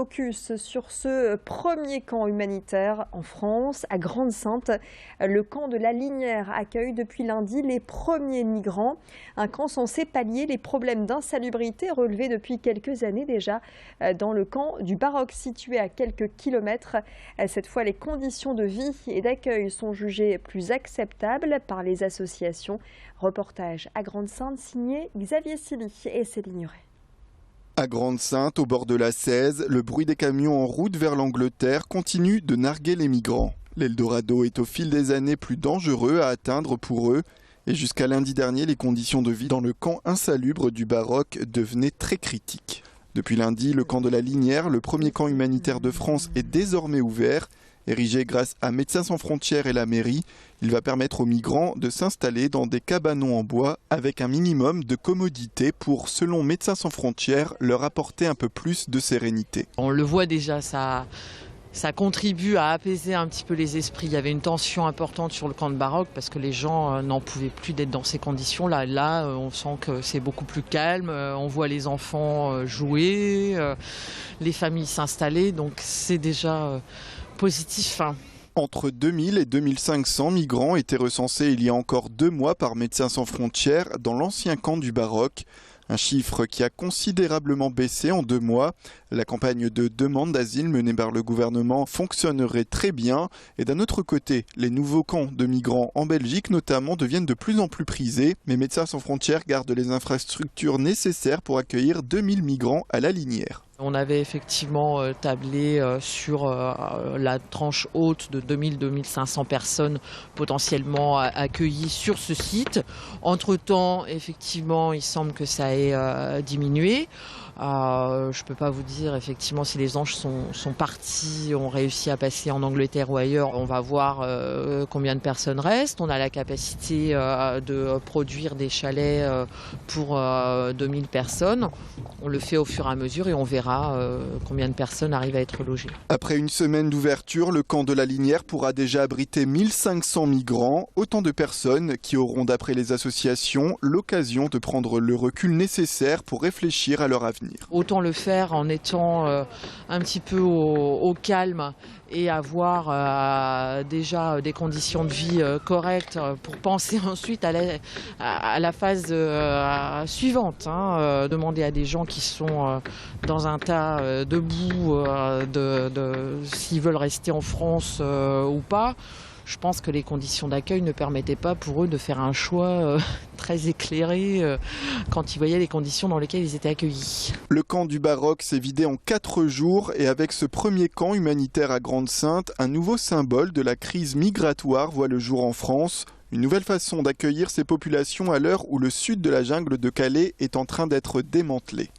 Focus sur ce premier camp humanitaire en France, à Grande-Synthe. Le camp de la Linière accueille depuis lundi les premiers migrants. Un camp censé pallier les problèmes d'insalubrité relevés depuis quelques années déjà dans le camp du Baroque situé à quelques kilomètres. Cette fois, les conditions de vie et d'accueil sont jugées plus acceptables par les associations. Reportage à Grande-Synthe signé Xavier Silly et Céline Nuret. À Grande-Synthe, au bord de la 16, le bruit des camions en route vers l'Angleterre continue de narguer les migrants. L'Eldorado est au fil des années plus dangereux à atteindre pour eux. Et jusqu'à lundi dernier, les conditions de vie dans le camp insalubre du Baroque devenaient très critiques. Depuis lundi, le camp de la Linière, le premier camp humanitaire de France, est désormais ouvert. Érigé grâce à Médecins sans frontières et la mairie, il va permettre aux migrants de s'installer dans des cabanons en bois avec un minimum de commodité pour, selon Médecins sans frontières, leur apporter un peu plus de sérénité. On le voit déjà, ça contribue à apaiser un petit peu les esprits. Il y avait une tension importante sur le camp de Baroque parce que les gens n'en pouvaient plus d'être dans ces conditions-là. Là, on sent que c'est beaucoup plus calme, on voit les enfants jouer, les familles s'installer, donc c'est déjà positif. Entre 2000 et 2500 migrants étaient recensés il y a encore 2 mois par Médecins sans frontières dans l'ancien camp du Baroque. Un chiffre qui a considérablement baissé en 2 mois. La campagne de demande d'asile menée par le gouvernement fonctionnerait très bien. Et d'un autre côté, les nouveaux camps de migrants en Belgique notamment deviennent de plus en plus prisés. Mais Médecins sans frontières gardent les infrastructures nécessaires pour accueillir 2000 migrants à la Linière. On avait effectivement tablé sur la tranche haute de 2000-2500 personnes potentiellement accueillies sur ce site. Entre-temps, effectivement, il semble que ça ait diminué. Je ne peux pas vous dire effectivement si les anges sont partis, ont réussi à passer en Angleterre ou ailleurs. On va voir combien de personnes restent. On a la capacité de produire des chalets pour 2000 personnes. On le fait au fur et à mesure et on verra combien de personnes arrivent à être logées. Après une semaine d'ouverture, le camp de la Linière pourra déjà abriter 1500 migrants, autant de personnes qui auront, d'après les associations, l'occasion de prendre le recul nécessaire pour réfléchir à leur avenir. Autant le faire en étant un petit peu au calme et avoir déjà des conditions de vie correctes pour penser ensuite à la phase suivante. Demander à des gens qui sont dans un tas debout s'ils veulent rester en France ou pas. Je pense que les conditions d'accueil ne permettaient pas pour eux de faire un choix très éclairé quand ils voyaient les conditions dans lesquelles ils étaient accueillis. Le camp du Baroque s'est vidé en 4 jours et avec ce premier camp humanitaire à Grande-Synthe, un nouveau symbole de la crise migratoire voit le jour en France. Une nouvelle façon d'accueillir ces populations à l'heure où le sud de la jungle de Calais est en train d'être démantelé.